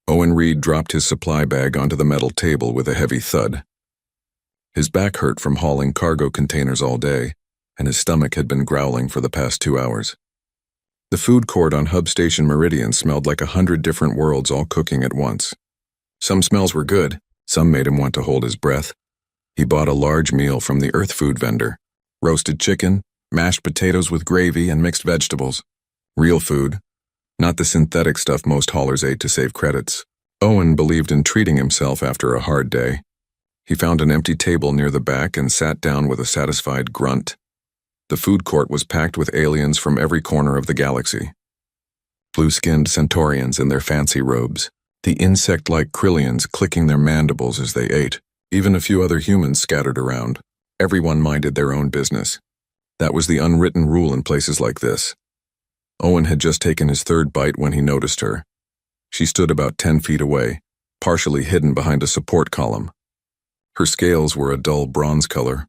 Owen Reed dropped his supply bag onto the metal table with a heavy thud. His back hurt from hauling cargo containers all day, and his stomach had been growling for the past 2 hours. The food court on Hub Station Meridian smelled like 100 different worlds all cooking at once. Some smells were good, some made him want to hold his breath. He bought a large meal from the Earth food vendor. Roasted chicken, mashed potatoes with gravy, and mixed vegetables. Real food, not the synthetic stuff most haulers ate to save credits. Owen believed in treating himself after a hard day. He found an empty table near the back and sat down with a satisfied grunt. The food court was packed with aliens from every corner of the galaxy. Blue-skinned Centaurians in their fancy robes, the insect-like Krillians clicking their mandibles as they ate, even a few other humans scattered around. Everyone minded their own business. That was the unwritten rule in places like this. Owen had just taken his third bite when he noticed her. She stood about 10 feet away, partially hidden behind a support column. Her scales were a dull bronze color,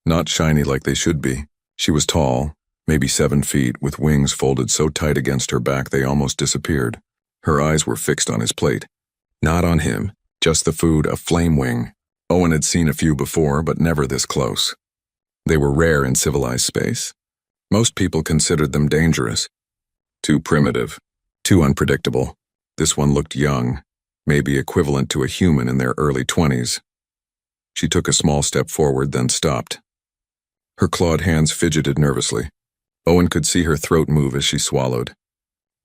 not shiny like they should be. She was tall, maybe 7 feet, with wings folded so tight against her back they almost disappeared. Her eyes were fixed on his plate. Not on him, just the food, a flame wing. Owen had seen a few before, but never this close. They were rare in civilized space. Most people considered them dangerous. Too primitive, too unpredictable. This one looked young, maybe equivalent to a human in their early 20s. She took a small step forward, then stopped. Her clawed hands fidgeted nervously. Owen could see her throat move as she swallowed.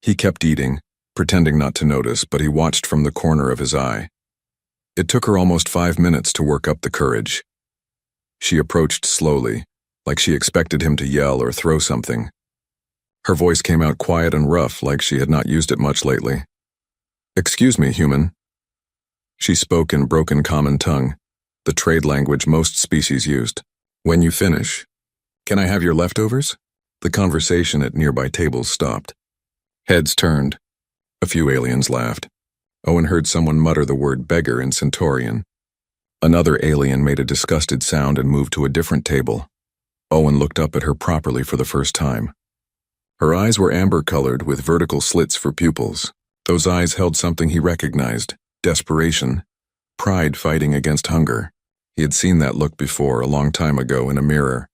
He kept eating, pretending not to notice, but he watched from the corner of his eye. It took her almost 5 minutes to work up the courage. She approached slowly, like she expected him to yell or throw something. Her voice came out quiet and rough, like she had not used it much lately. "Excuse me, human." She spoke in broken common tongue, the trade language most species used. "When you finish, can I have your leftovers?" The conversation at nearby tables stopped. Heads turned. A few aliens laughed. Owen heard someone mutter the word beggar in Centaurian. Another alien made a disgusted sound and moved to a different table. Owen looked up at her properly for the first time. Her eyes were amber-colored with vertical slits for pupils. Those eyes held something he recognized: desperation, pride fighting against hunger. He had seen that look before, a long time ago, in a mirror.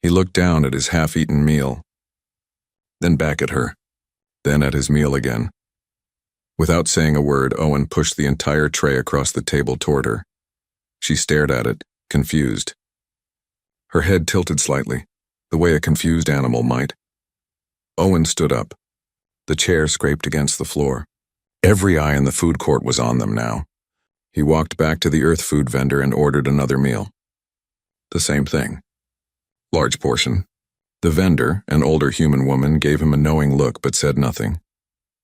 He looked down at his half-eaten meal, then back at her, then at his meal again. Without saying a word, Owen pushed the entire tray across the table toward her. She stared at it, confused. Her head tilted slightly, the way a confused animal might. Owen stood up. The chair scraped against the floor. Every eye in the food court was on them now. He walked back to the Earth food vendor and ordered another meal. The same thing. Large portion. The vendor, an older human woman, gave him a knowing look but said nothing.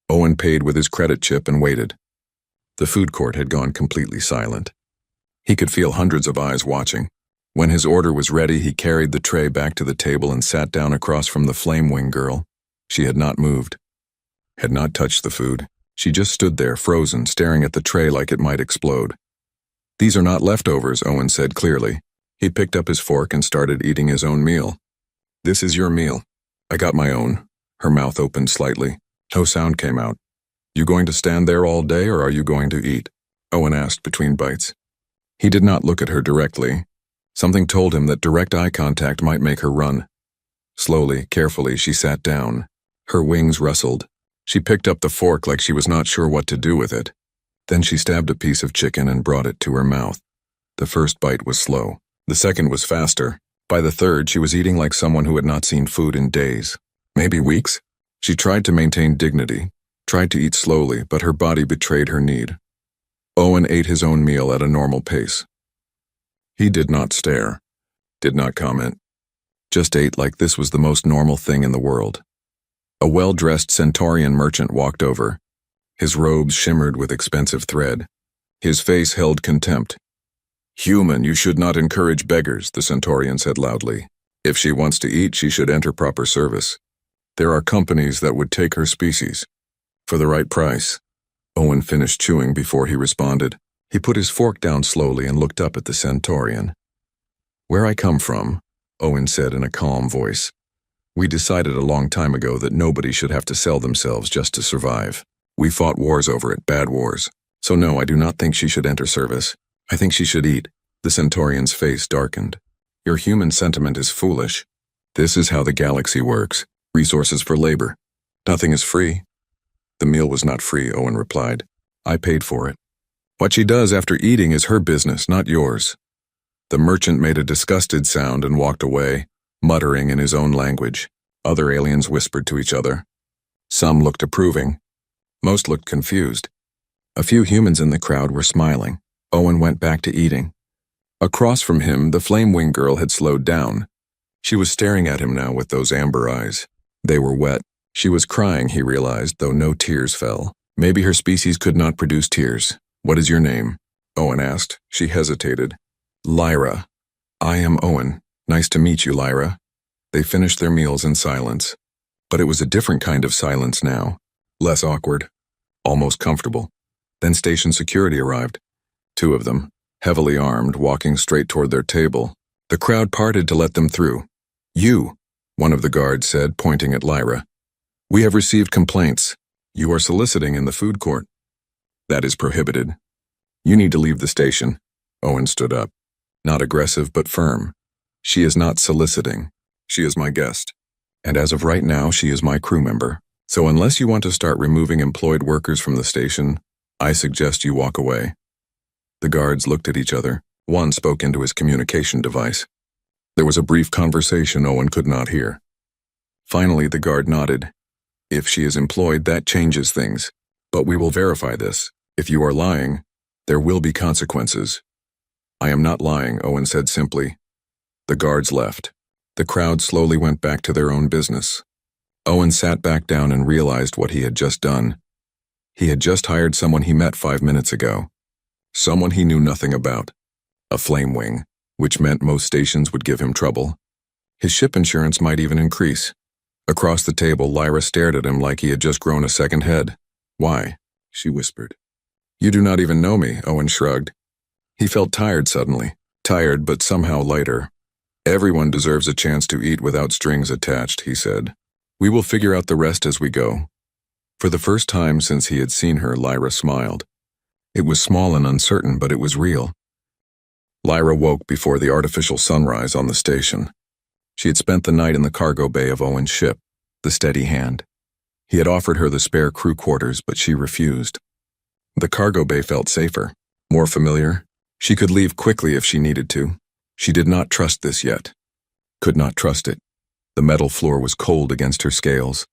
Owen paid with his credit chip and waited. The food court had gone completely silent. He could feel hundreds of eyes watching. When his order was ready, he carried the tray back to the table and sat down across from the flame wing girl. She had not moved, had not touched the food. She just stood there, frozen, staring at the tray like it might explode. "These are not leftovers," Owen said clearly. He picked up his fork and started eating his own meal. "This is your meal." "I got my own." Her mouth opened slightly. No sound came out. "You going to stand there all day, or are you going to eat?" Owen asked between bites. He did not look at her directly. Something told him that direct eye contact might make her run. Slowly, carefully, she sat down. Her wings rustled. She picked up the fork like she was not sure what to do with it. Then she stabbed a piece of chicken and brought it to her mouth. The first bite was slow. The second was faster. By the third, she was eating like someone who had not seen food in days, maybe weeks. She tried to maintain dignity, tried to eat slowly, but her body betrayed her need. Owen ate his own meal at a normal pace. He did not stare, did not comment, just ate like this was the most normal thing in the world. A well-dressed Centaurian merchant walked over. His robes shimmered with expensive thread. His face held contempt. "Human, you should not encourage beggars," the Centaurian said loudly. "If she wants to eat, she should enter proper service. There are companies that would take her species. For the right price." Owen finished chewing before he responded. He put his fork down slowly and looked up at the Centaurian. "Where I come from," Owen said in a calm voice, "we decided a long time ago that nobody should have to sell themselves just to survive. We fought wars over it, bad wars. So no, I do not think she should enter service. I think she should eat. The Centaurian's face darkened. Your human sentiment is foolish. This is how the galaxy works. Resources for labor. Nothing is free. The meal was not free, Owen replied. I paid for it. What she does after eating is her business, not yours. The merchant made a disgusted sound and walked away, muttering in his own language. Other aliens whispered to each other. Some looked approving. Most looked confused. A few humans in the crowd were smiling. Owen went back to eating. Across from him, the flame-wing girl had slowed down. She was staring at him now with those amber eyes. They were wet. She was crying, he realized, though no tears fell. Maybe her species could not produce tears. What is your name? Owen asked. She hesitated. Lyra. I am Owen. Nice to meet you, Lyra. They finished their meals in silence. But it was a different kind of silence now. Less awkward. Almost comfortable. Then station security arrived. 2 of them, heavily armed, walking straight toward their table. The crowd parted to let them through. You, one of the guards said, pointing at Lyra. We have received complaints. You are soliciting in the food court. That is prohibited. You need to leave the station. Owen stood up. Not aggressive, but firm. She is not soliciting. She is my guest. And as of right now, she is my crew member. So unless you want to start removing employed workers from the station, I suggest you walk away. The guards looked at each other. One spoke into his communication device. There was a brief conversation Owen could not hear. Finally, the guard nodded. If she is employed, that changes things. But we will verify this. If you are lying, there will be consequences. I am not lying, Owen said simply. The guards left. The crowd slowly went back to their own business. Owen sat back down and realized what he had just done. He had just hired someone he met 5 minutes ago. Someone he knew nothing about. A flame wing, which meant most stations would give him trouble. His ship insurance might even increase. Across the table, Lyra stared at him like he had just grown a second head. Why? She whispered. You do not even know me, Owen shrugged. He felt tired suddenly. Tired, but somehow lighter. Everyone deserves a chance to eat without strings attached, he said. We will figure out the rest as we go. For the first time since he had seen her, Lyra smiled. It was small and uncertain, but it was real. Lyra woke before the artificial sunrise on the station. She had spent the night in the cargo bay of Owen's ship, the Steady Hand. He had offered her the spare crew quarters, but she refused. The cargo bay felt safer, more familiar. She could leave quickly if she needed to. She did not trust this yet. Could not trust it. The metal floor was cold against her scales.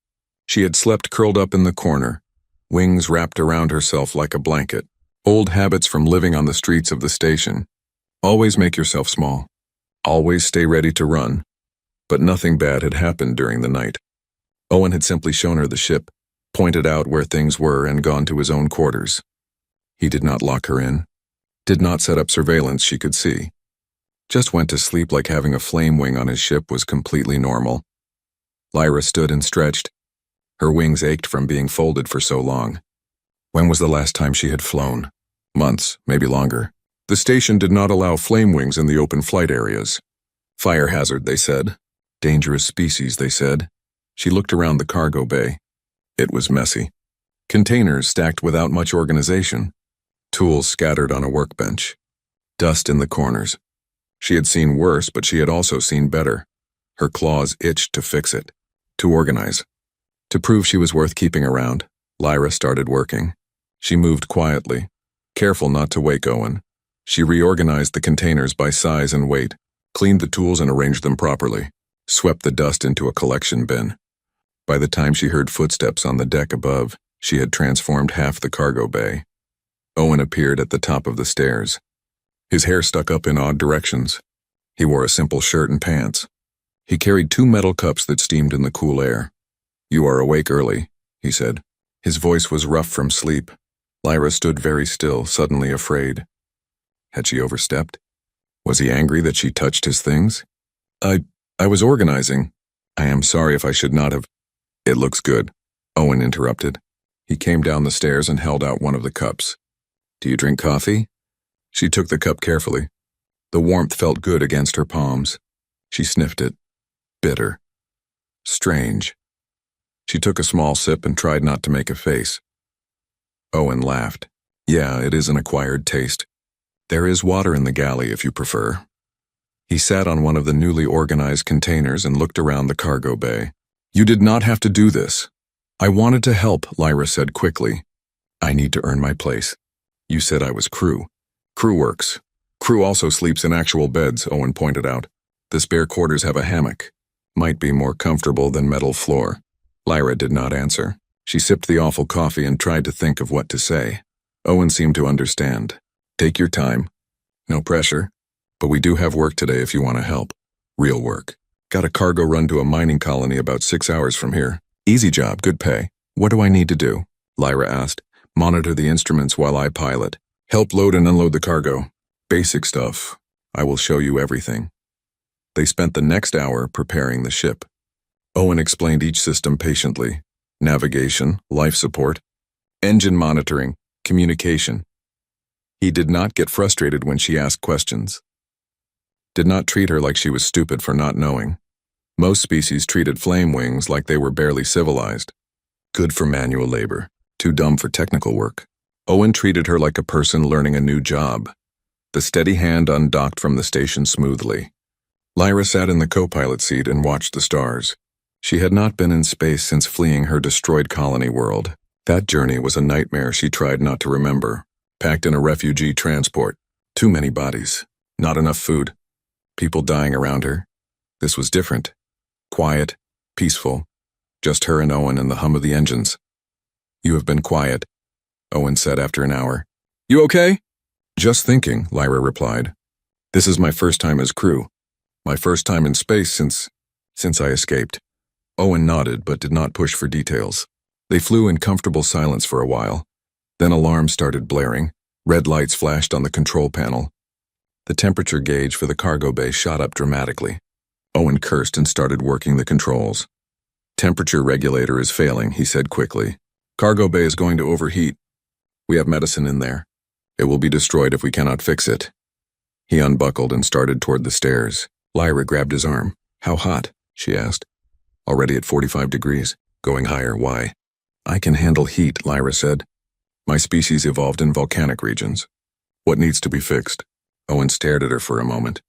She had slept curled up in the corner, wings wrapped around herself like a blanket. Old habits from living on the streets of the station. Always make yourself small. Always stay ready to run. But nothing bad had happened during the night. Owen had simply shown her the ship, pointed out where things were, and gone to his own quarters. He did not lock her in. Did not set up surveillance she could see. Just went to sleep like having a flame wing on his ship was completely normal. Lyra stood and stretched. Her wings ached from being folded for so long. When was the last time she had flown? Months, maybe longer. The station did not allow flame wings in the open flight areas. Fire hazard, they said. Dangerous species, they said. She looked around the cargo bay. It was messy. Containers stacked without much organization. Tools scattered on a workbench. Dust in the corners. She had seen worse, but she had also seen better. Her claws itched to fix it, to organize. To prove she was worth keeping around, Lyra started working. She moved quietly, careful not to wake Owen. She reorganized the containers by size and weight, cleaned the tools and arranged them properly, swept the dust into a collection bin. By the time she heard footsteps on the deck above, she had transformed half the cargo bay. Owen appeared at the top of the stairs. His hair stuck up in odd directions. He wore a simple shirt and pants. He carried 2 metal cups that steamed in the cool air. You are awake early, he said. His voice was rough from sleep. Lyra stood very still, suddenly afraid. Had she overstepped? Was he angry that she touched his things? I was organizing. I am sorry if I should not have. It looks good, Owen interrupted. He came down the stairs and held out one of the cups. Do you drink coffee? She took the cup carefully. The warmth felt good against her palms. She sniffed it. Bitter. Strange. She took a small sip and tried not to make a face. Owen laughed. Yeah, it is an acquired taste. There is water in the galley if you prefer. He sat on one of the newly organized containers and looked around the cargo bay. You did not have to do this. I wanted to help, Lyra said quickly. I need to earn my place. You said I was crew. Crew works. Crew also sleeps in actual beds, Owen pointed out. The spare quarters have a hammock. Might be more comfortable than metal floor. Lyra did not answer. She sipped the awful coffee and tried to think of what to say. Owen seemed to understand. Take your time. No pressure. But we do have work today if you want to help. Real work. Got a cargo run to a mining colony about 6 hours from here. Easy job, good pay. What do I need to do? Lyra asked. Monitor the instruments while I pilot. Help load and unload the cargo. Basic stuff. I will show you everything. They spent the next hour preparing the ship. Owen explained each system patiently. Navigation, life support, engine monitoring, communication. He did not get frustrated when she asked questions. Did not treat her like she was stupid for not knowing. Most species treated flame wings like they were barely civilized. Good for manual labor, too dumb for technical work. Owen treated her like a person learning a new job. The steady hand undocked from the station smoothly. Lyra sat in the co-pilot seat and watched the stars. She had not been in space since fleeing her destroyed colony world. That journey was a nightmare she tried not to remember. Packed in a refugee transport. Too many bodies. Not enough food. People dying around her. This was different. Quiet. Peaceful. Just her and Owen and the hum of the engines. You have been quiet, Owen said after an hour. You okay? Just thinking, Lyra replied. This is my first time as crew. My first time in space since I escaped. Owen nodded but did not push for details. They flew in comfortable silence for a while. Then alarms started blaring. Red lights flashed on the control panel. The temperature gauge for the cargo bay shot up dramatically. Owen cursed and started working the controls. Temperature regulator is failing, he said quickly. Cargo bay is going to overheat. We have medicine in there. It will be destroyed if we cannot fix it. He unbuckled and started toward the stairs. Lyra grabbed his arm. How hot? She asked. Already at 45 degrees. Going higher, why? I can handle heat, Lyra said. My species evolved in volcanic regions. What needs to be fixed? Owen stared at her for a moment.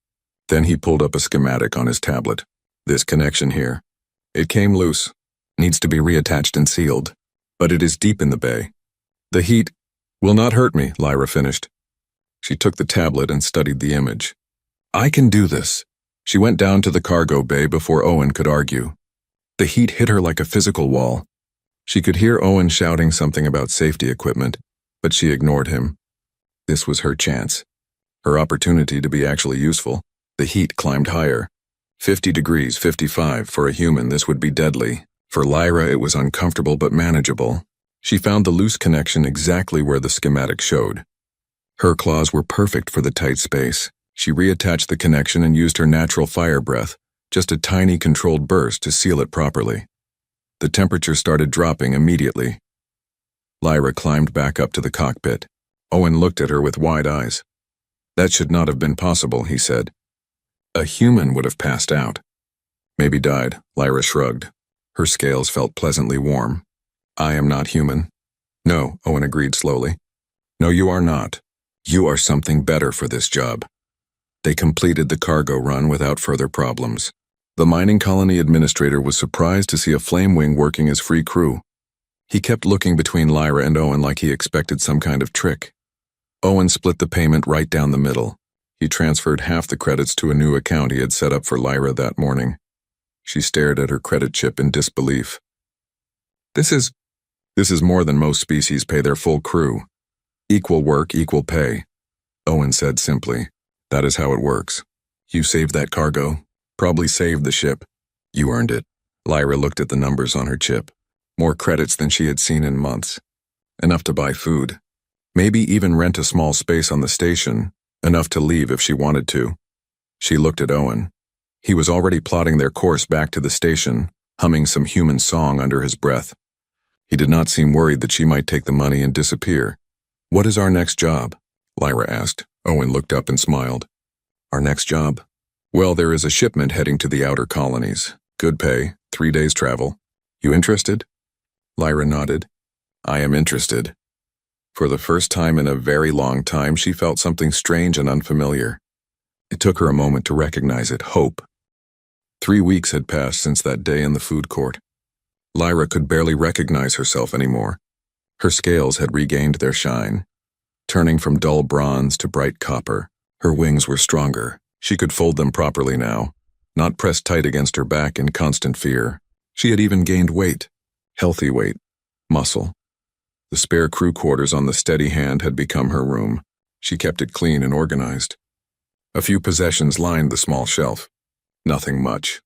Then he pulled up a schematic on his tablet. This connection here. It came loose. Needs to be reattached and sealed. But it is deep in the bay. The heat will not hurt me, Lyra finished. She took the tablet and studied the image. I can do this. She went down to the cargo bay before Owen could argue. The heat hit her like a physical wall. She could hear Owen shouting something about safety equipment, but she ignored him. This was her chance. Her opportunity to be actually useful. The heat climbed higher. 50 degrees, 55. For a human, this would be deadly. For Lyra, it was uncomfortable but manageable. She found the loose connection exactly where the schematic showed. Her claws were perfect for the tight space. She reattached the connection and used her natural fire breath, just a tiny controlled burst to seal it properly. The temperature started dropping immediately. Lyra climbed back up to the cockpit. Owen looked at her with wide eyes. That should not have been possible, he said. A human would have passed out. Maybe died, Lyra shrugged. Her scales felt pleasantly warm. I am not human. No, Owen agreed slowly. No, you are not. You are something better for this job. They completed the cargo run without further problems. The mining colony administrator was surprised to see a flame wing working as free crew. He kept looking between Lyra and Owen like he expected some kind of trick. Owen split the payment right down the middle. He transferred half the credits to a new account he had set up for Lyra that morning. She stared at her credit chip in disbelief. This is more than most species pay their full crew. Equal work, equal pay. Owen said simply. That is how it works. You saved that cargo. Probably saved the ship. You earned it. Lyra looked at the numbers on her chip. More credits than she had seen in months. Enough to buy food. Maybe even rent a small space on the station. Enough to leave if she wanted to. She looked at Owen. He was already plotting their course back to the station, humming some human song under his breath. He did not seem worried that she might take the money and disappear. What is our next job? Lyra asked. Owen looked up and smiled. Our next job? Well, there is a shipment heading to the outer colonies. Good pay, 3 days travel. You interested? Lyra nodded. I am interested. For the first time in a very long time, she felt something strange and unfamiliar. It took her a moment to recognize it: hope. 3 weeks had passed since that day in the food court. Lyra could barely recognize herself anymore. Her scales had regained their shine, turning from dull bronze to bright copper. Her wings were stronger. She could fold them properly now, not pressed tight against her back in constant fear. She had even gained weight, healthy weight, muscle. The spare crew quarters on the steady hand had become her room. She kept it clean and organized. A few possessions lined the small shelf. Nothing much.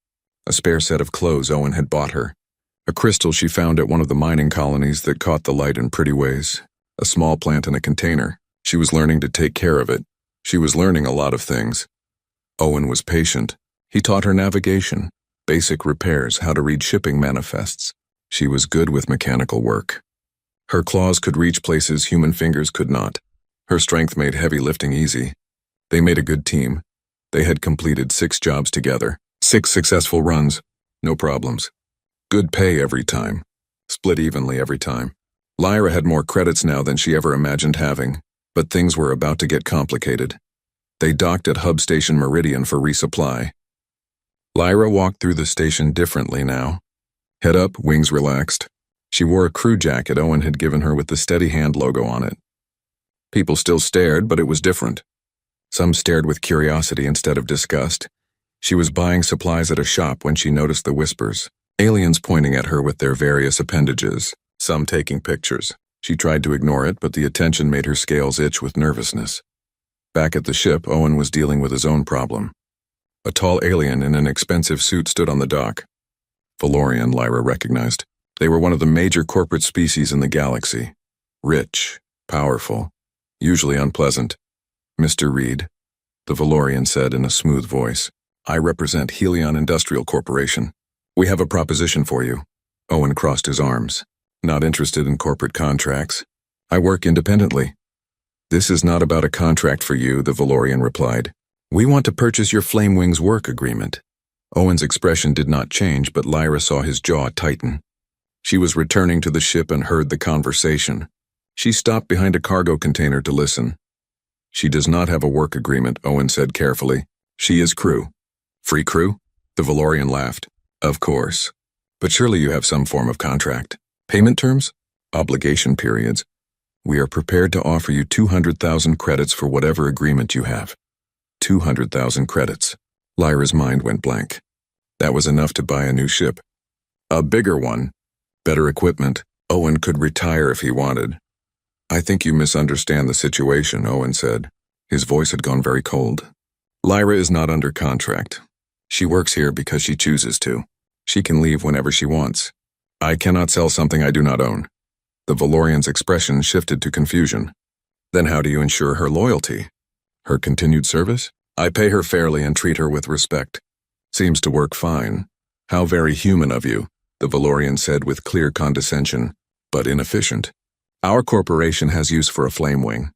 A spare set of clothes Owen had bought her. A crystal she found at one of the mining colonies that caught the light in pretty ways. A small plant in a container. She was learning to take care of it. She was learning a lot of things. Owen was patient. He taught her navigation, basic repairs, how to read shipping manifests. She was good with mechanical work. Her claws could reach places human fingers could not. Her strength made heavy lifting easy. They made a good team. They had completed 6 jobs together. 6 successful runs. No problems. Good pay every time. Split evenly every time. Lyra had more credits now than she ever imagined having, but things were about to get complicated. They docked at Hub Station Meridian for resupply. Lyra walked through the station differently now. Head up, wings relaxed. She wore a crew jacket Owen had given her with the Steady Hand logo on it. People still stared, but it was different. Some stared with curiosity instead of disgust. She was buying supplies at a shop when she noticed the whispers. Aliens pointing at her with their various appendages, some taking pictures. She tried to ignore it, but the attention made her scales itch with nervousness. Back at the ship, Owen was dealing with his own problem. A tall alien in an expensive suit stood on the dock. Valorian, Lyra recognized. They were one of the major corporate species in the galaxy. Rich, powerful, usually unpleasant. Mr. Reed, the Valorian said in a smooth voice. I represent Helion Industrial Corporation. We have a proposition for you. Owen crossed his arms. Not interested in corporate contracts. I work independently. This is not about a contract for you, the Valorian replied. We want to purchase your Flamewings work agreement. Owen's expression did not change, but Lyra saw his jaw tighten. She was returning to the ship and heard the conversation. She stopped behind a cargo container to listen. She does not have a work agreement, Owen said carefully. She is crew. Free crew? The Valorian laughed. Of course. But surely you have some form of contract. Payment terms? Obligation periods. We are prepared to offer you 200,000 credits for whatever agreement you have. 200,000 credits. Lyra's mind went blank. That was enough to buy a new ship. A bigger one. Better equipment. Owen could retire if he wanted. I think you misunderstand the situation, Owen said. His voice had gone very cold. Lyra is not under contract. She works here because she chooses to. She can leave whenever she wants. I cannot sell something I do not own. The Valorian's expression shifted to confusion. Then how do you ensure her loyalty? Her continued service? I pay her fairly and treat her with respect. Seems to work fine. How very human of you, the Valorian said with clear condescension, but inefficient. Our corporation has use for a Flamewing.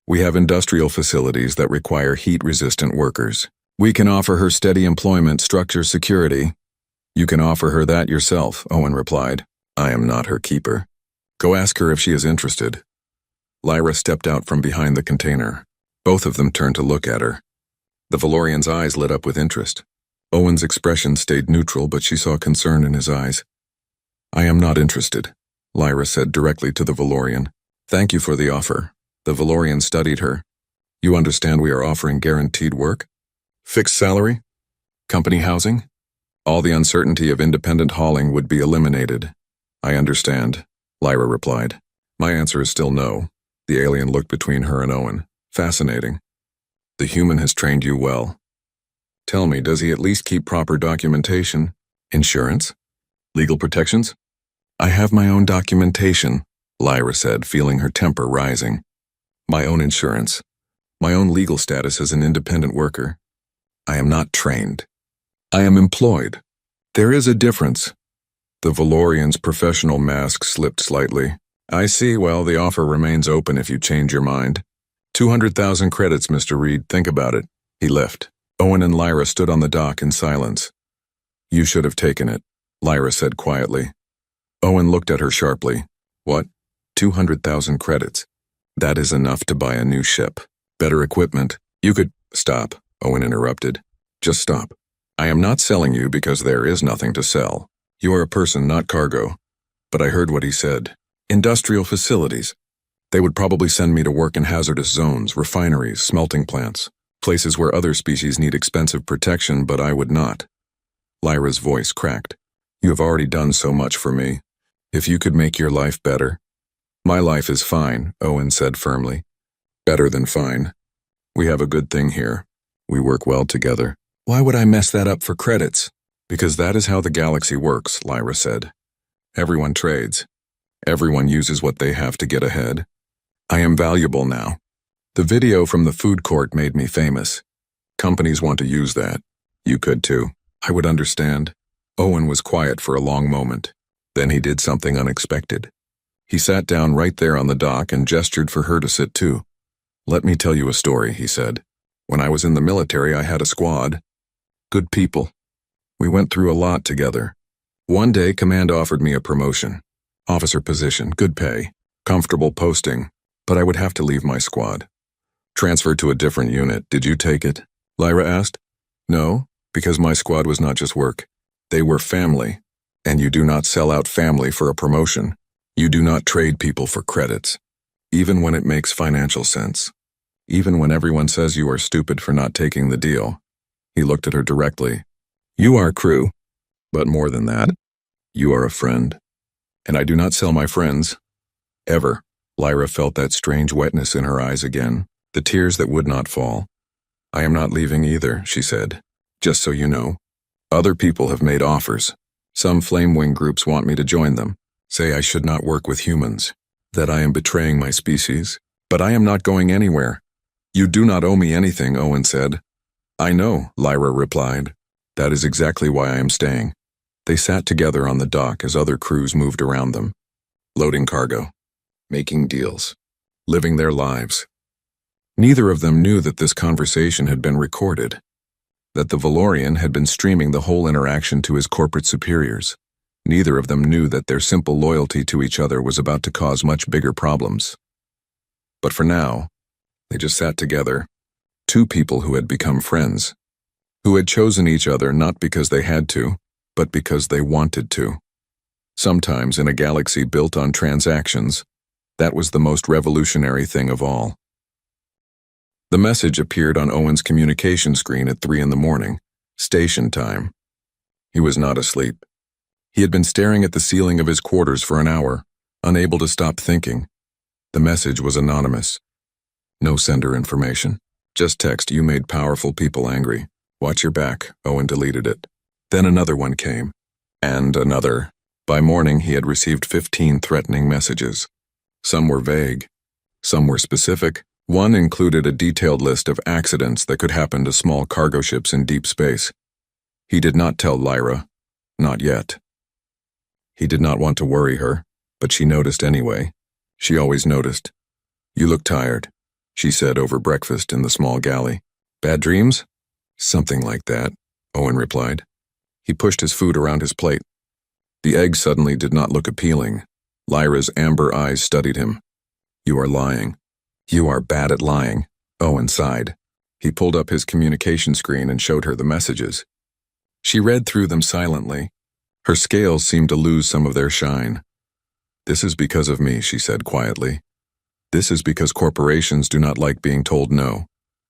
We have industrial facilities that require heat-resistant workers. We can offer her steady employment, structure, security. You can offer her that yourself, Owen replied. I am not her keeper. Go ask her if she is interested. Lyra stepped out from behind the container. Both of them turned to look at her. The Valorian's eyes lit up with interest. Owen's expression stayed neutral, but she saw concern in his eyes. I am not interested, Lyra said directly to the Valorian. Thank you for the offer. The Valorian studied her. You understand we are offering guaranteed work? Fixed salary? Company housing? All the uncertainty of independent hauling would be eliminated. I understand, Lyra replied. My answer is still no. The alien looked between her and Owen. Fascinating. The human has trained you well. Tell me, does he at least keep proper documentation? Insurance? Legal protections? I have my own documentation, Lyra said, feeling her temper rising. My own insurance. My own legal status as an independent worker. I am not trained. I am employed. There is a difference. The Valorian's professional mask slipped slightly. I see. Well, the offer remains open if you change your mind. 200,000 credits, Mr. Reed. Think about it. He left. Owen and Lyra stood on the dock in silence. You should have taken it, Lyra said quietly. Owen looked at her sharply. What? 200,000 credits. That is enough to buy a new ship. Better equipment. You could— Stop, Owen interrupted. Just stop. I am not selling you because there is nothing to sell. You are a person, not cargo. But I heard what he said. Industrial facilities. They would probably send me to work in hazardous zones, refineries, smelting plants, places where other species need expensive protection, but I would not. Lyra's voice cracked. You have already done so much for me. If you could make your life better. My life is fine, Owen said firmly. Better than fine. We have a good thing here. We work well together. Why would I mess that up for credits? Because that is how the galaxy works, Lyra said. Everyone trades. Everyone uses what they have to get ahead. I am valuable now. The video from the food court made me famous. Companies want to use that. You could too. I would understand. Owen was quiet for a long moment. Then he did something unexpected. He sat down right there on the dock and gestured for her to sit too. Let me tell you a story, he said. When I was in the military, I had a squad. Good people. We went through a lot together. One day, command offered me a promotion. Officer position, good pay, comfortable posting, but I would have to leave my squad. Transferred to a different unit. Did you take it? Lyra asked. No, because my squad was not just work. They were family, and you do not sell out family for a promotion. You do not trade people for credits, even when it makes financial sense. Even when everyone says you are stupid for not taking the deal. He looked at her directly. You are crew, but more than that, you are a friend. And I do not sell my friends. Ever. Lyra felt that strange wetness in her eyes again, the tears that would not fall. I am not leaving either, she said. Just so you know. Other people have made offers. Some flame-wing groups want me to join them, say I should not work with humans, that I am betraying my species. But I am not going anywhere. You do not owe me anything, Owen said. I know, Lyra replied. That is exactly why I am staying. They sat together on the dock as other crews moved around them, loading cargo, making deals, living their lives. Neither of them knew that this conversation had been recorded, that the Valorian had been streaming the whole interaction to his corporate superiors. Neither of them knew that their simple loyalty to each other was about to cause much bigger problems. But for now, they just sat together, two people who had become friends, who had chosen each other not because they had to, but because they wanted to. Sometimes in a galaxy built on transactions, that was the most revolutionary thing of all. The message appeared on Owen's communication screen at 3 a.m, station time. He was not asleep. He had been staring at the ceiling of his quarters for an hour, unable to stop thinking. The message was anonymous. No sender information. Just text, you made powerful people angry. Watch your back. Owen deleted it. Then another one came. And another. By morning, he had received 15 threatening messages. Some were vague. Some were specific. One included a detailed list of accidents that could happen to small cargo ships in deep space. He did not tell Lyra. Not yet. He did not want to worry her, but she noticed anyway. She always noticed. You look tired, she said over breakfast in the small galley. Bad dreams? Something like that, Owen replied. He pushed his food around his plate. The egg suddenly did not look appealing. Lyra's amber eyes studied him. You are lying. You are bad at lying, Owen sighed. He pulled up his communication screen and showed her the messages. She read through them silently. Her scales seemed to lose some of their shine. This is because of me, she said quietly. This is because corporations do not like being told no.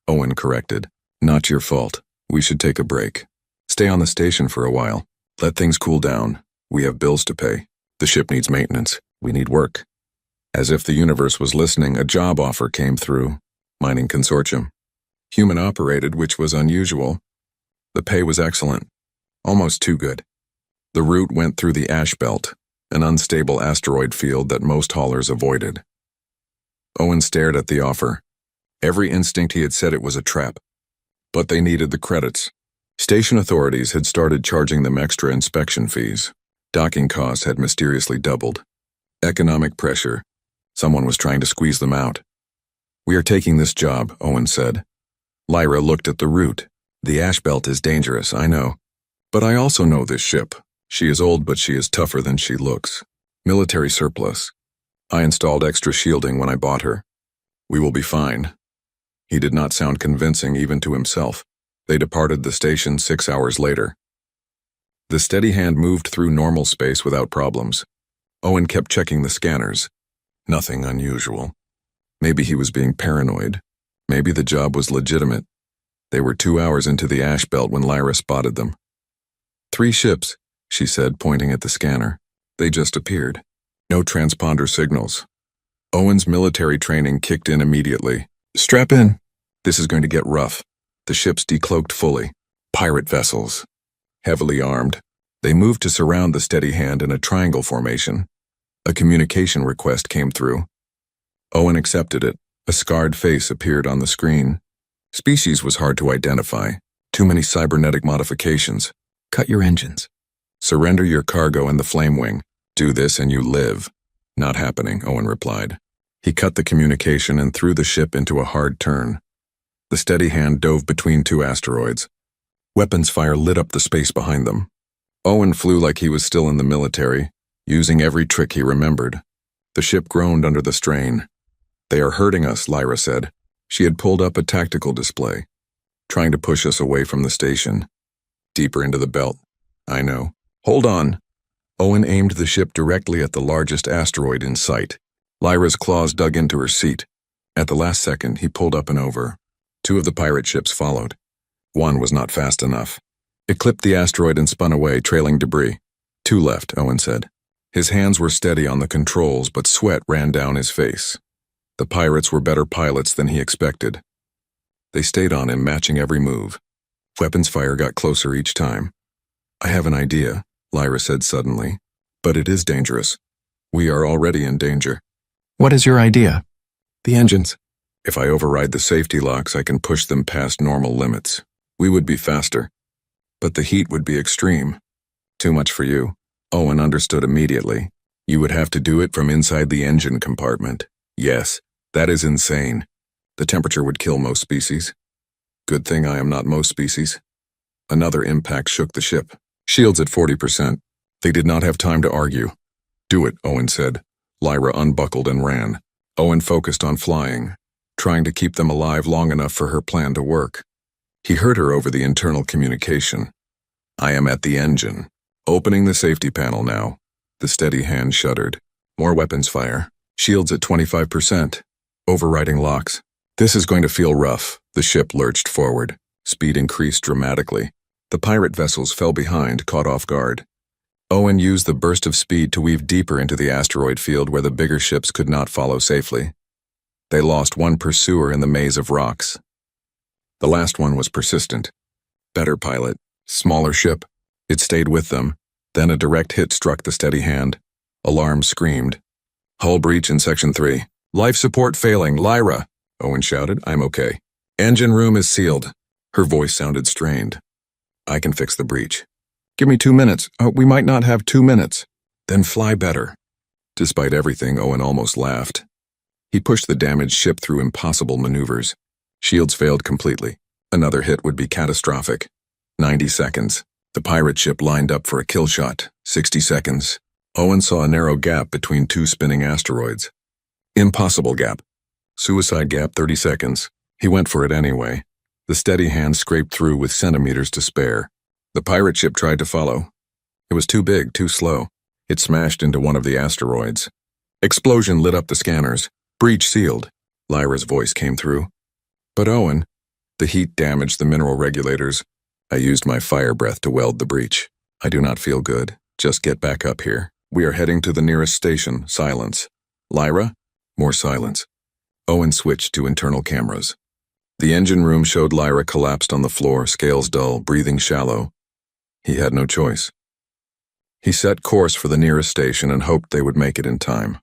Owen corrected. Not your fault. We should take a break. Stay on the station for a while. Let things cool down. We have bills to pay. The ship needs maintenance. We need work. As if the universe was listening, a job offer came through. Mining consortium. Human-operated, which was unusual. The pay was excellent. Almost too good. The route went through the ash belt, an unstable asteroid field that most haulers avoided. Owen stared at the offer. Every instinct he had said it was a trap. But they needed the credits. Station authorities had started charging them extra inspection fees. Docking costs had mysteriously doubled. Economic pressure. Someone was trying to squeeze them out. We are taking this job, Owen said. Lyra looked at the route. The ash belt is dangerous, I know. But I also know this ship. She is old, but she is tougher than she looks. Military surplus. I installed extra shielding when I bought her. We will be fine. He did not sound convincing even to himself. They departed the station 6 hours later. The steady hand moved through normal space without problems. Owen kept checking the scanners. Nothing unusual. Maybe he was being paranoid. Maybe the job was legitimate. They were 2 hours into the ash belt when Lyra spotted them. 3 ships, she said, pointing at the scanner. They just appeared. No transponder signals. Owen's military training kicked in immediately. Strap in. This is going to get rough. The ships decloaked fully. Pirate vessels. Heavily armed. They moved to surround the steady hand in a triangle formation. A communication request came through. Owen accepted it. A scarred face appeared on the screen. Species was hard to identify. Too many cybernetic modifications. Cut your engines. Surrender your cargo and the flame wing. Do this and you live. Not happening, Owen replied. He cut the communication and threw the ship into a hard turn. The steady hand dove between 2 asteroids. Weapons fire lit up the space behind them. Owen flew like he was still in the military, using every trick he remembered. The ship groaned under the strain. They are hurting us, Lyra said. She had pulled up a tactical display, trying to push us away from the station. Deeper into the belt. I know. Hold on. Owen aimed the ship directly at the largest asteroid in sight. Lyra's claws dug into her seat. At the last second, he pulled up and over. 2 of the pirate ships followed. One was not fast enough. It clipped the asteroid and spun away, trailing debris. 2 left, Owen said. His hands were steady on the controls, but sweat ran down his face. The pirates were better pilots than he expected. They stayed on him, matching every move. Weapons fire got closer each time. I have an idea, Lyra said suddenly. But it is dangerous. We are already in danger. What is your idea? The engines. If I override the safety locks, I can push them past normal limits. We would be faster. But the heat would be extreme. Too much for you. Owen understood immediately. You would have to do it from inside the engine compartment. Yes, that is insane. The temperature would kill most species. Good thing I am not most species. Another impact shook the ship. Shields at 40%. They did not have time to argue. Do it, Owen said. Lyra unbuckled and ran. Owen focused on flying, trying to keep them alive long enough for her plan to work. He heard her over the internal communication. I am at the engine. Opening the safety panel now. The steady hand shuddered. More weapons fire. Shields at 25%. Overriding locks. This is going to feel rough. The ship lurched forward. Speed increased dramatically. The pirate vessels fell behind, caught off guard. Owen used the burst of speed to weave deeper into the asteroid field where the bigger ships could not follow safely. They lost one pursuer in the maze of rocks. The last one was persistent. Better pilot. Smaller ship. It stayed with them. Then a direct hit struck the steady hand. Alarm screamed. Hull breach in Section 3. Life support failing. Lyra, Owen shouted. I'm okay. Engine room is sealed. Her voice sounded strained. I can fix the breach. Give me 2 minutes. We might not have 2 minutes. Then fly better. Despite everything, Owen almost laughed. He pushed the damaged ship through impossible maneuvers. Shields failed completely. Another hit would be catastrophic. 90 seconds. The pirate ship lined up for a kill shot. 60 seconds. Owen saw a narrow gap between 2 spinning asteroids. Impossible gap. Suicide gap, 30 seconds. He went for it anyway. The steady hand scraped through with centimeters to spare. The pirate ship tried to follow. It was too big, too slow. It smashed into one of the asteroids. Explosion lit up the scanners. Breach sealed. Lyra's voice came through. But Owen, the heat damaged the mineral regulators. I used my fire breath to weld the breach. I do not feel good. Just get back up here. We are heading to the nearest station. Silence. Lyra? More silence. Owen switched to internal cameras. The engine room showed Lyra collapsed on the floor, scales dull, breathing shallow. He had no choice. He set course for the nearest station and hoped they would make it in time.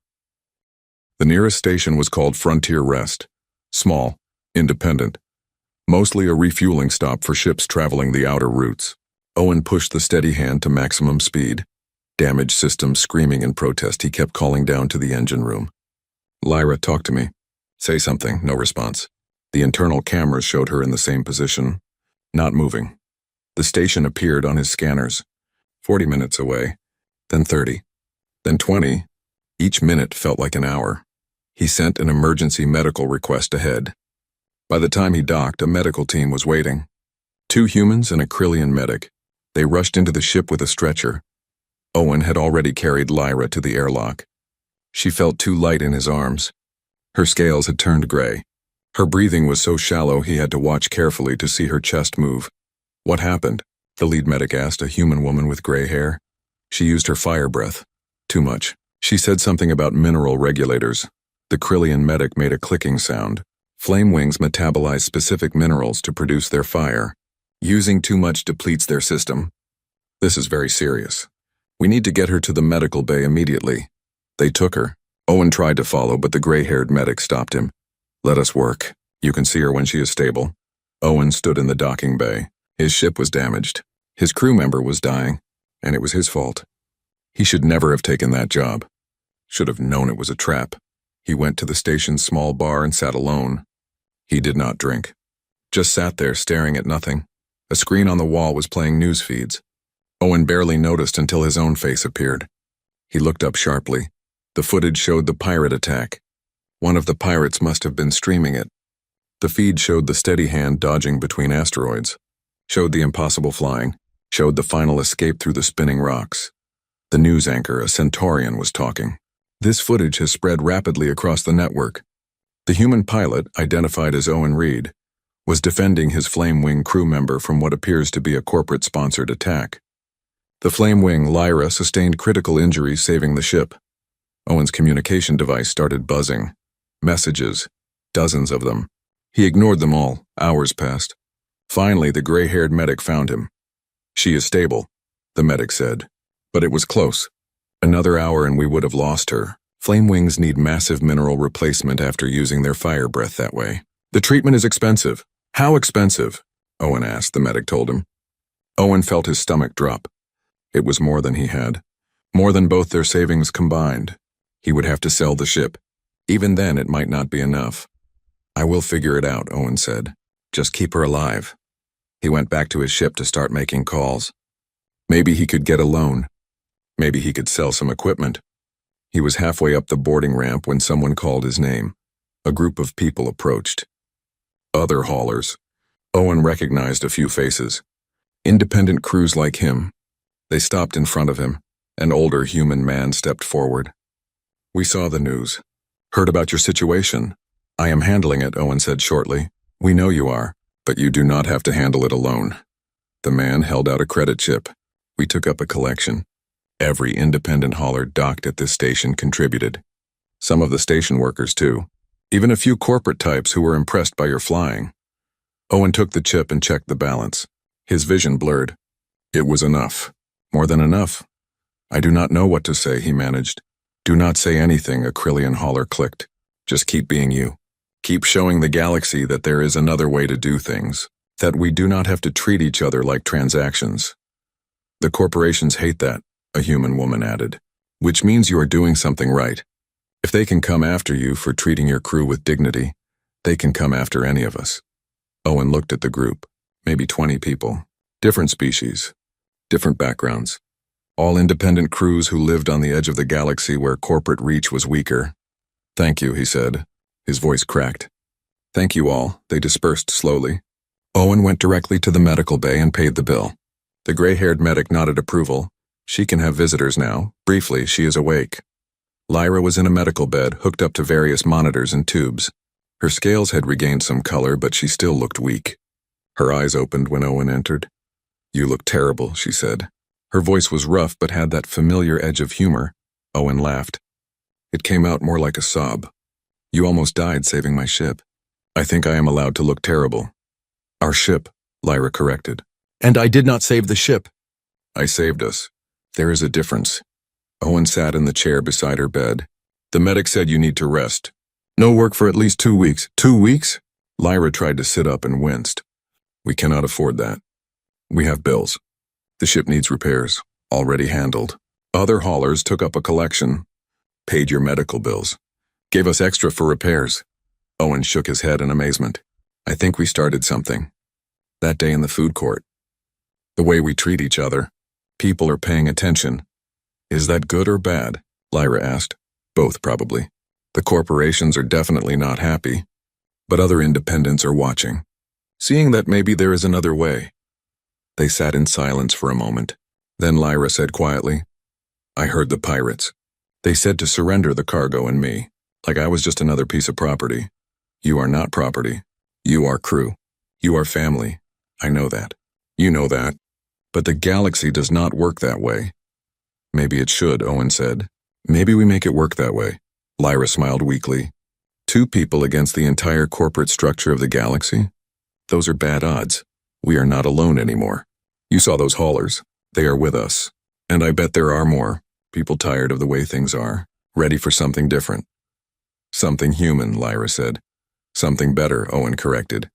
The nearest station was called Frontier Rest. Small, independent, mostly a refueling stop for ships traveling the outer routes. Owen pushed the steady hand to maximum speed. Damaged systems screaming in protest, he kept calling down to the engine room. Lyra, talk to me. Say something, no response. The internal cameras showed her in the same position, not moving. The station appeared on his scanners. 40 minutes away, then 30, then 20. Each minute felt like an hour. He sent an emergency medical request ahead. By the time he docked, a medical team was waiting. 2 humans and a Krillian medic. They rushed into the ship with a stretcher. Owen had already carried Lyra to the airlock. She felt too light in his arms. Her scales had turned gray. Her breathing was so shallow he had to watch carefully to see her chest move. "What happened?" the lead medic asked a human woman with gray hair. She used her fire breath. Too much. She said something about mineral regulators. The Krillian medic made a clicking sound. Flame wings metabolize specific minerals to produce their fire. Using too much depletes their system. "This is very serious. We need to get her to the medical bay immediately." They took her. Owen tried to follow, but the gray-haired medic stopped him. "Let us work. You can see her when she is stable." Owen stood in the docking bay. His ship was damaged. His crew member was dying, and it was his fault. He should never have taken that job. Should have known it was a trap. He went to the station's small bar and sat alone. He did not drink. Just sat there staring at nothing. A screen on the wall was playing news feeds. Owen barely noticed until his own face appeared. He looked up sharply. The footage showed the pirate attack. One of the pirates must have been streaming it. The feed showed the steady hand dodging between asteroids, showed the impossible flying, showed the final escape through the spinning rocks. The news anchor, a Centaurian, was talking. This footage has spread rapidly across the network. The human pilot, identified as Owen Reed, was defending his Flame Wing crew member from what appears to be a corporate-sponsored attack. The Flame Wing, Lyra, sustained critical injuries, saving the ship. Owen's communication device started buzzing. Messages. Dozens of them. He ignored them all. Hours passed. Finally, the gray-haired medic found him. "She is stable," the medic said. But it was close. Another hour and we would have lost her. Flame Wings need massive mineral replacement after using their fire breath that way. "The treatment is expensive." "How expensive?" Owen asked, the medic told him. Owen felt his stomach drop. It was more than he had. More than both their savings combined. He would have to sell the ship. Even then, it might not be enough. "I will figure it out," Owen said. "Just keep her alive." He went back to his ship to start making calls. Maybe he could get a loan. Maybe he could sell some equipment. He was halfway up the boarding ramp when someone called his name. A group of people approached. Other haulers. Owen recognized a few faces. Independent crews like him. They stopped in front of him. An older human man stepped forward. "We saw the news. Heard about your situation." "I am handling it," Owen said shortly. "We know you are, but you do not have to handle it alone." The man held out a credit chip. We took up a collection. Every independent hauler docked at this station contributed. Some of the station workers, too. Even a few corporate types who were impressed by your flying. Owen took the chip and checked the balance. His vision blurred. It was enough. More than enough. "I do not know what to say," he managed. "Do not say anything," a Krillian hauler clicked. "Just keep being you. Keep showing the galaxy that there is another way to do things, that we do not have to treat each other like transactions." "The corporations hate that," a human woman added, "which means you are doing something right. If they can come after you for treating your crew with dignity, they can come after any of us." Owen looked at the group, maybe 20 people, different species, different backgrounds, all independent crews who lived on the edge of the galaxy where corporate reach was weaker. "Thank you," he said. His voice cracked. "Thank you all." They dispersed slowly. Owen went directly to the medical bay and paid the bill. The gray-haired medic nodded approval. "She can have visitors now. Briefly, she is awake." Lyra was in a medical bed, hooked up to various monitors and tubes. Her scales had regained some color, but she still looked weak. Her eyes opened when Owen entered. "You look terrible," she said. Her voice was rough but had that familiar edge of humor. Owen laughed. It came out more like a sob. "You almost died saving my ship. I think I am allowed to look terrible." "Our ship," Lyra corrected. "And I did not save the ship." "I saved us. There is a difference." Owen sat in the chair beside her bed. "The medic said you need to rest. No work for at least 2 weeks." "2 weeks?" Lyra tried to sit up and winced. "We cannot afford that. We have bills. The ship needs repairs, already handled. Other haulers took up a collection, paid your medical bills, gave us extra for repairs." Owen shook his head in amazement. "I think we started something. That day in the food court. The way we treat each other. People are paying attention." "Is that good or bad?" Lyra asked. "Both, probably. The corporations are definitely not happy, but other independents are watching, seeing that maybe there is another way. They sat in silence for a moment. Then Lyra said quietly, "I heard the pirates. They said to surrender the cargo and me, like I was just another piece of property. You are not property. You are crew. You are family. I know that. You know that. But the galaxy does not work that way." "Maybe it should," Owen said. "Maybe we make it work that way." Lyra smiled weakly. 2 people against the entire corporate structure of the galaxy? Those are bad odds. We are not alone anymore. You saw those haulers. They are with us. And I bet there are more. People tired of the way things are. Ready for something different. "Something human," Lyra said. "Something better," Owen corrected.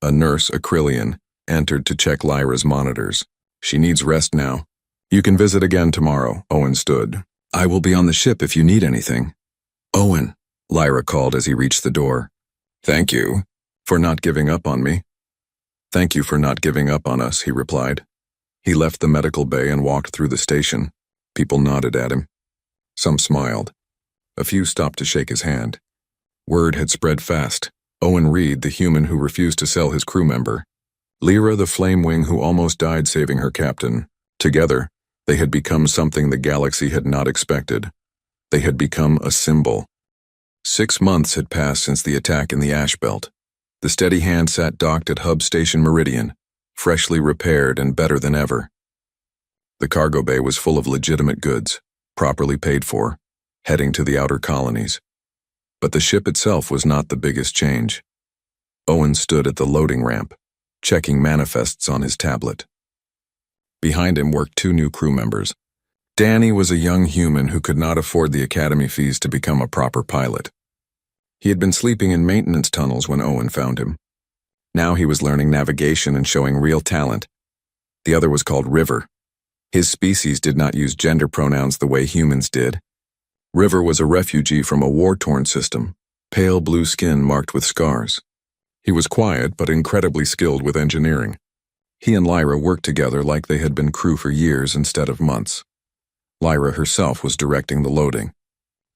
A nurse, Acrylian, entered to check Lyra's monitors. "She needs rest now. You can visit again tomorrow," Owen stood. "I will be on the ship if you need anything." "Owen," Lyra called as he reached the door. "Thank you for not giving up on me." "Thank you for not giving up on us," he replied. He left the medical bay and walked through the station. People nodded at him. Some smiled. A few stopped to shake his hand. Word had spread fast. Owen Reed, the human who refused to sell his crew member. Lyra, the flamewing who almost died saving her captain. Together, they had become something the galaxy had not expected. They had become a symbol. 6 months had passed since the attack in the Ash Belt. The steady hand sat docked at Hub Station Meridian, freshly repaired and better than ever. The cargo bay was full of legitimate goods, properly paid for, heading to the outer colonies. But the ship itself was not the biggest change. Owen stood at the loading ramp, checking manifests on his tablet. Behind him worked 2 new crew members. Danny was a young human who could not afford the academy fees to become a proper pilot. He had been sleeping in maintenance tunnels when Owen found him. Now he was learning navigation and showing real talent. The other was called River. His species did not use gender pronouns the way humans did. River was a refugee from a war-torn system, pale blue skin marked with scars. He was quiet but incredibly skilled with engineering. He and Lyra worked together like they had been crew for years instead of months. Lyra herself was directing the loading.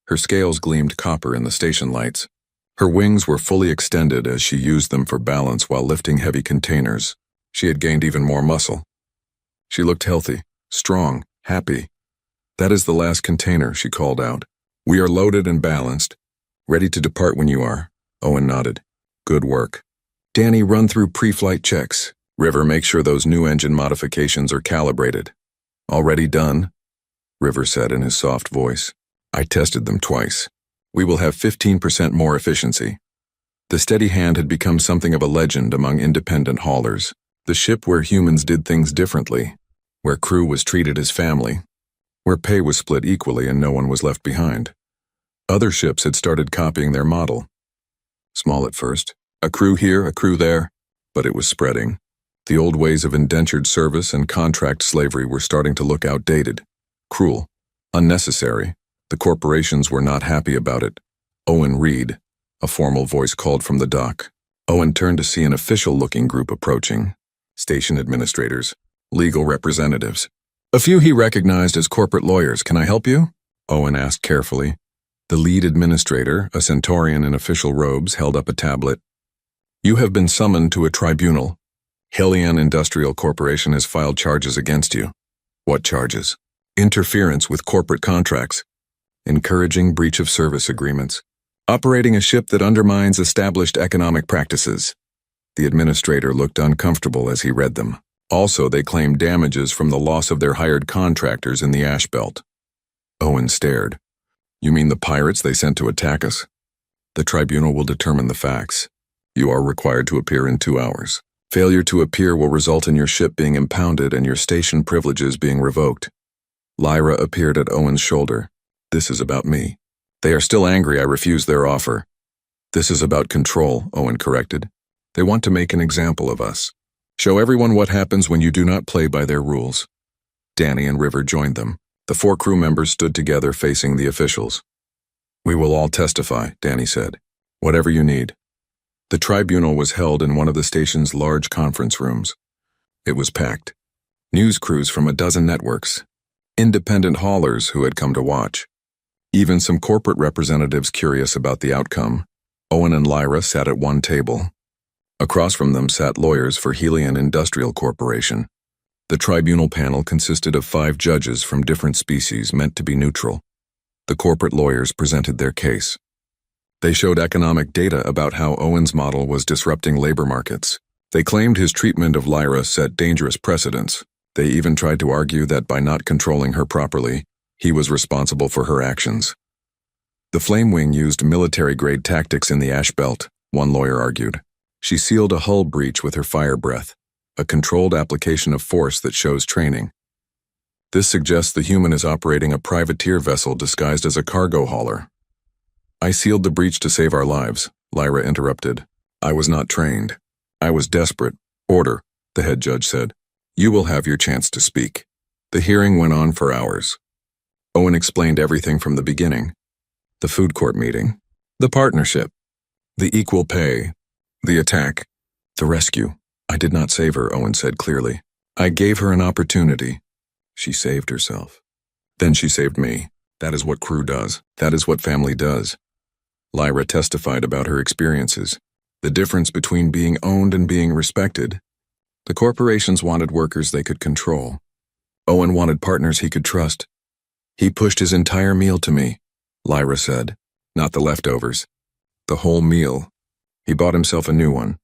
Her scales gleamed copper in the station lights. Her wings were fully extended as she used them for balance while lifting heavy containers. She had gained even more muscle. She looked healthy, strong, happy. "That is the last container," she called out. "We are loaded and balanced. Ready to depart when you are." Owen nodded. "Good work. Danny, run through pre-flight checks. River, make sure those new engine modifications are calibrated." "Already done," River said in his soft voice. "I tested them twice. We will have 15% more efficiency." The steady hand had become something of a legend among independent haulers. The ship where humans did things differently, where crew was treated as family, where pay was split equally and no one was left behind. Other ships had started copying their model. Small at first, a crew here, a crew there, but it was spreading. The old ways of indentured service and contract slavery were starting to look outdated, cruel, unnecessary. The corporations were not happy about it. "Owen Reed," a formal voice called from the dock. Owen turned to see an official-looking group approaching. Station administrators, legal representatives. A few he recognized as corporate lawyers. "Can I help you?" Owen asked carefully. The lead administrator, a Centaurian in official robes, held up a tablet. "You have been summoned to a tribunal. Helion Industrial Corporation has filed charges against you." "What charges?" "Interference with corporate contracts. Encouraging breach of service agreements. Operating a ship that undermines established economic practices." The administrator looked uncomfortable as he read them. Also, they claimed damages from the loss of their hired contractors in the Ash Belt. Owen stared. "You mean the pirates they sent to attack us?" "The tribunal will determine the facts. You are required to appear in 2 hours. Failure to appear will result in your ship being impounded and your station privileges being revoked." Lyra appeared at Owen's shoulder. "This is about me. They are still angry I refused their offer." "This is about control," Owen corrected. "They want to make an example of us. Show everyone what happens when you do not play by their rules." Danny and River joined them. The 4 crew members stood together facing the officials. "We will all testify," Danny said. "Whatever you need." The tribunal was held in one of the station's large conference rooms. It was packed. News crews from a dozen networks. Independent haulers who had come to watch. Even some corporate representatives curious about the outcome. Owen and Lyra sat at one table. Across from them sat lawyers for Helion Industrial Corporation. The tribunal panel consisted of 5 judges from different species meant to be neutral. The corporate lawyers presented their case. They showed economic data about how Owen's model was disrupting labor markets. They claimed his treatment of Lyra set dangerous precedents. They even tried to argue that by not controlling her properly, he was responsible for her actions. The Flame Wing used military-grade tactics in the ash belt, one lawyer argued. She sealed a hull breach with her fire breath, a controlled application of force that shows training. This suggests the human is operating a privateer vessel disguised as a cargo hauler. I sealed the breach to save our lives, Lyra interrupted. I was not trained. I was desperate. Order, the head judge said. You will have your chance to speak. The hearing went on for hours. Owen explained everything from the beginning. The food court meeting, the partnership, the equal pay, the attack, the rescue. I did not save her, Owen said clearly. I gave her an opportunity. She saved herself. Then she saved me. That is what crew does. That is what family does. Lyra testified about her experiences, the difference between being owned and being respected. The corporations wanted workers they could control. Owen wanted partners he could trust. He pushed his entire meal to me, Lyra said. Not the leftovers. The whole meal. He bought himself a new one.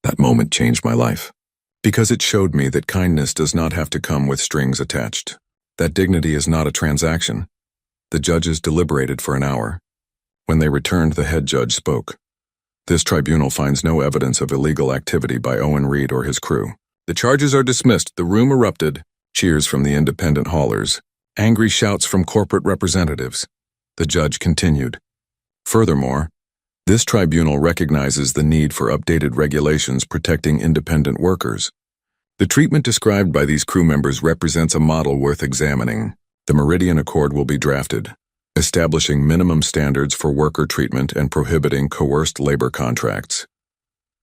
That moment changed my life. Because it showed me that kindness does not have to come with strings attached. That dignity is not a transaction. The judges deliberated for an hour. When they returned, the head judge spoke. This tribunal finds no evidence of illegal activity by Owen Reed or his crew. The charges are dismissed. The room erupted. Cheers from the independent haulers. Angry shouts from corporate representatives. The judge continued. Furthermore, this tribunal recognizes the need for updated regulations protecting independent workers. The treatment described by these crew members represents a model worth examining. The Meridian Accord will be drafted, establishing minimum standards for worker treatment and prohibiting coerced labor contracts.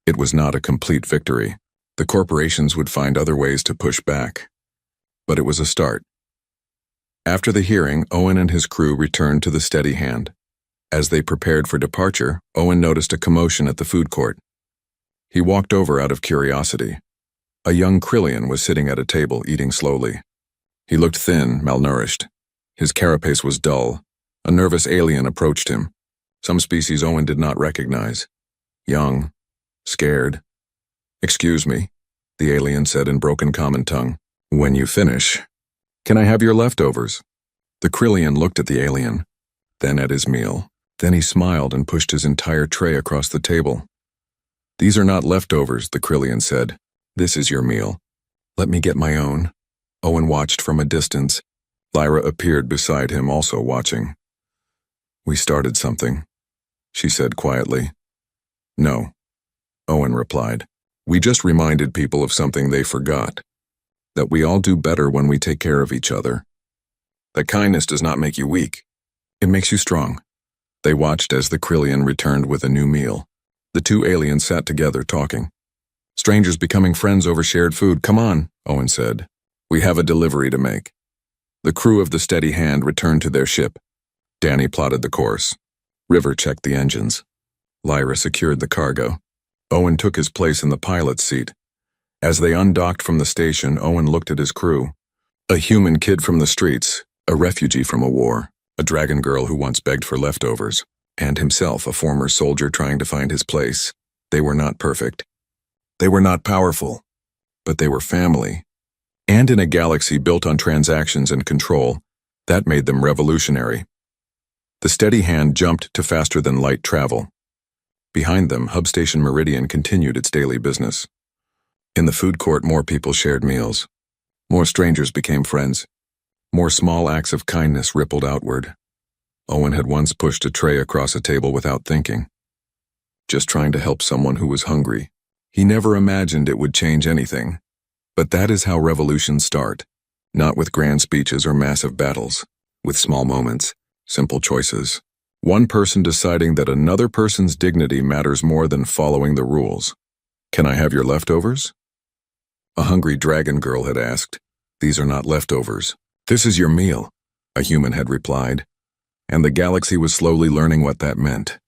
It was not a complete victory. The corporations would find other ways to push back. But it was a start. After the hearing, Owen and his crew returned to the Steady Hand. As they prepared for departure, Owen noticed a commotion at the food court. He walked over out of curiosity. A young Krillian was sitting at a table eating slowly. He looked thin, malnourished. His carapace was dull. A nervous alien approached him. Some species Owen did not recognize. Young. Scared. Excuse me, the alien said in broken common tongue. When you finish, can I have your leftovers? The Krillian looked at the alien, then at his meal. Then he smiled and pushed his entire tray across the table. These are not leftovers, the Krillian said. This is your meal. Let me get my own. Owen watched from a distance. Lyra appeared beside him, also watching. We started something, she said quietly. No, Owen replied. We just reminded people of something they forgot. That we all do better when we take care of each other. That kindness does not make you weak. It makes you strong. They watched as the Krillian returned with a new meal. The two aliens sat together talking. Strangers becoming friends over shared food. Come on, Owen said. We have a delivery to make. The crew of the Steady Hand returned to their ship. Danny plotted the course. River checked the engines. Lyra secured the cargo. Owen took his place in the pilot's seat. As they undocked from the station, Owen looked at his crew. A human kid from the streets, a refugee from a war, a dragon girl who once begged for leftovers, and himself a former soldier trying to find his place. They were not perfect. They were not powerful, but they were family. And in a galaxy built on transactions and control, that made them revolutionary. The Steady Hand jumped to faster-than-light travel. Behind them, Hub Station Meridian continued its daily business. In the food court, more people shared meals. More strangers became friends. More small acts of kindness rippled outward. Owen had once pushed a tray across a table without thinking. Just trying to help someone who was hungry. He never imagined it would change anything. But that is how revolutions start. Not with grand speeches or massive battles. With small moments, simple choices. One person deciding that another person's dignity matters more than following the rules. Can I have your leftovers? A hungry dragon girl had asked. These are not leftovers. This is your meal, a human had replied. and the galaxy was slowly learning what that meant.